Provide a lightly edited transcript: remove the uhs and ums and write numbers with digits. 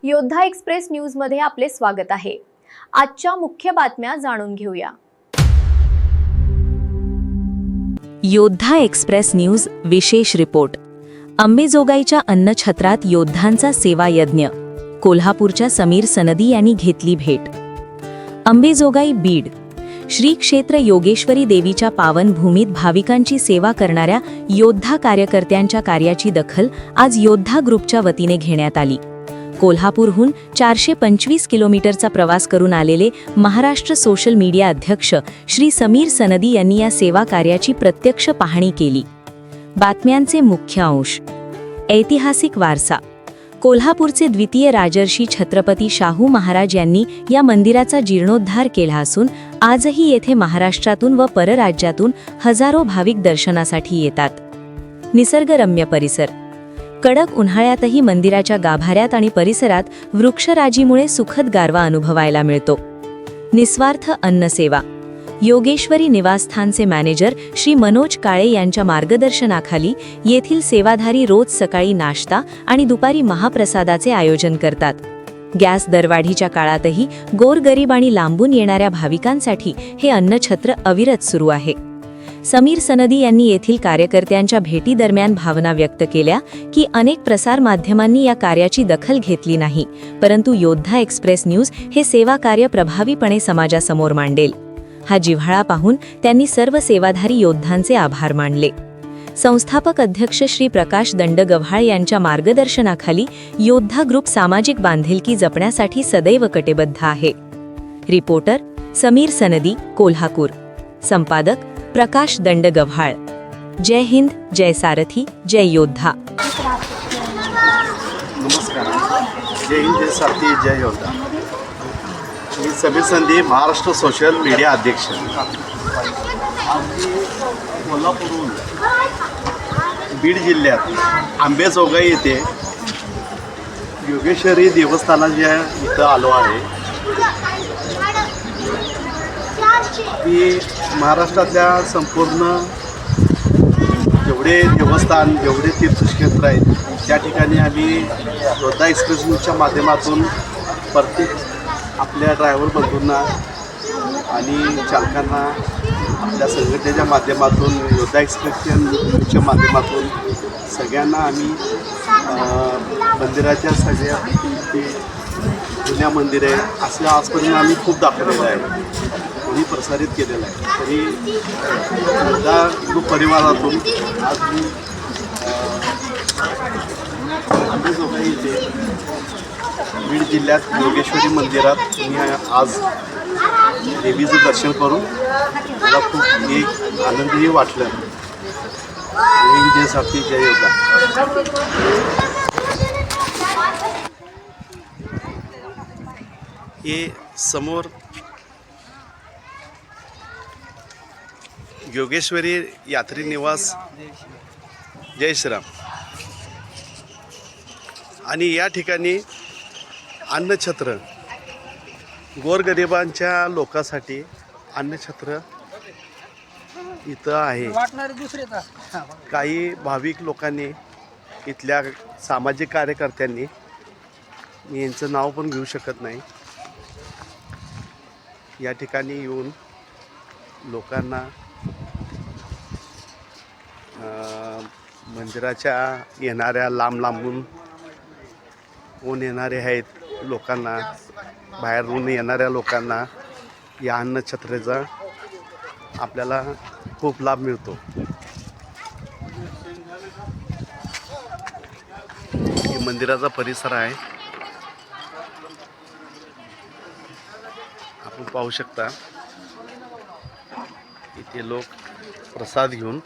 योद्धा express news मध्ये आपले स्वागत आहे। आजच्या मुख्य बातम्या जाणून घेऊया। योद्धा एक्सप्रेस न्यूज विशेष रिपोर्ट। अंबेजोगाईच्या अन्नछत्रात योद्धांचा सेवा यज्ञ। कोल्हापूरच्या समीर सनदी यांनी घेतली भेट। अंबेजोगाई बीड श्री क्षेत्र योगेश्वरी देवीच्या पावन भूमीत भाविकांची सेवा करणाऱ्या योद्धा कार्यकर्त्यांच्या कार्याची दखल आज योद्धा ग्रुपच्या वतीने घेण्यात आली। कोल्हापूरहून 425 किलोमीटरचा प्रवास करून आलेले महाराष्ट्र सोशल मीडिया अध्यक्ष श्री समीर सनदी यांनी या सेवा कार्याची प्रत्यक्ष पाहणी केली। बातम्यांचे मुख्य अंश। ऐतिहासिक वारसा। कोल्हापूरचे द्वितीय राजर्षी छत्रपती शाहू महाराज यांनी या मंदिराचा जीर्णोद्धार केला असून आजही येथे महाराष्ट्रातून व परराज्यातून हजारो भाविक दर्शनासाठी येतात। निसर्गरम्य परिसर। कडक उन्हाळ्यातही मंदिराच्या गाभाऱ्यात आणि परिसरात वृक्षराजीमुळे सुखद गारवा अनुभवायला मिळतो। निस्वार्थ अन्नसेवा। योगेश्वरी निवासस्थानचे मॅनेजर श्री मनोज काळे यांच्या मार्गदर्शनाखाली येथील सेवाधारी रोज सकाळी नाश्ता आणि दुपारी महाप्रसादाचे आयोजन करतात। गॅस दरवाढीच्या काळातही गोरगरीब आणि लांबून येणाऱ्या भाविकांसाठी हे अन्नछत्र अविरत सुरू आहे। समीर सनदी यांनी येथील कार्यकर्त्यांच्या भेटी दरम्यान भावना व्यक्त केल्या की अनेक प्रसार माध्यमांनी या कार्याची दखल घेतली नाही, परंतु योद्धा एक्सप्रेस न्यूज हे सेवा कार्य प्रभावीपणे समाजासमोर मांडेल। हा जिव्हाळा पाहून त्यांनी सर्व सेवाधारी योद्धांचे आभार मानले। संस्थापक अध्यक्ष श्री प्रकाश दंडगव्हाळ यांच्या मार्गदर्शनाखाली योद्धा ग्रुप सामाजिक बांधिलकी जपण्यासाठी सदैव कटिबद्ध आहे। रिपोर्टर समीर सनदी, कोल्हापूर। संपादक प्रकाश दंडगव्हाळ। जय हिंद, जय सारथी, जय योद्धा। नमस्कार। जय हिंद, जय सारथी, जय योद्धा। मी समीर सनदी, महाराष्ट्र सोशल मीडिया अध्यक्ष। कोल्हापूरहून बीड जिल्ह्यात अंबेजोगाई येथे योगेश्वरी देवस्थानाच्या इथं आलो आहे। की महाराष्ट्रातल्या संपूर्ण जेवढे देवस्थान, जेवढे तीर्थक्षेत्र आहेत त्या ठिकाणी आम्ही योद्धा एक्सप्रेस न्यूजच्या माध्यमातून प्रत्येक आपल्या ड्रायव्हर बंधूंना आणि चालकांना आपल्या संघटनेच्या माध्यमातून योद्धा एक्सप्रेसच्या न्यूजच्या माध्यमातून सगळ्यांना आम्ही मंदिराच्या सगळ्या जुन्या मंदिरे असं आजपर्यंत आम्ही खूप दाखवलेलं आहे, कोणी प्रसारित केलेलं आहे। तरी योद्धा ग्रुप परिवारातून आज मी अंबेजोगाई येथे बीड जिल्ह्यात योगेश्वरी मंदिरात मी आज देवीचं दर्शन करून मला खूप एक आनंदही वाटलं। जय हिंद, जय सारथी, जय योद्धा। हे समोर योगेश्वरी यात्री निवास, जय श्रीराम। आणि या ठिकाणी अन्नछत्र, गोरगरिबांच्या लोकांसाठी अन्नछत्र इथं आहे। काही भाविक लोकांनी, इथल्या सामाजिक कार्यकर्त्यांनी, मी यांचं नाव पण घेऊ शकत नाही, या ठिकाणी येऊन लोकांना मंदिराच्या येणाऱ्या लांबून कोण येणारे आहेत लोकांना, बाहेरून येणाऱ्या लोकांना या अन्नछत्रेचा आपल्याला खूप लाभ मिळतो। हे मंदिराचा परिसर आहे, आपण पाहू शकता। इथे लोक प्रसाद घेऊन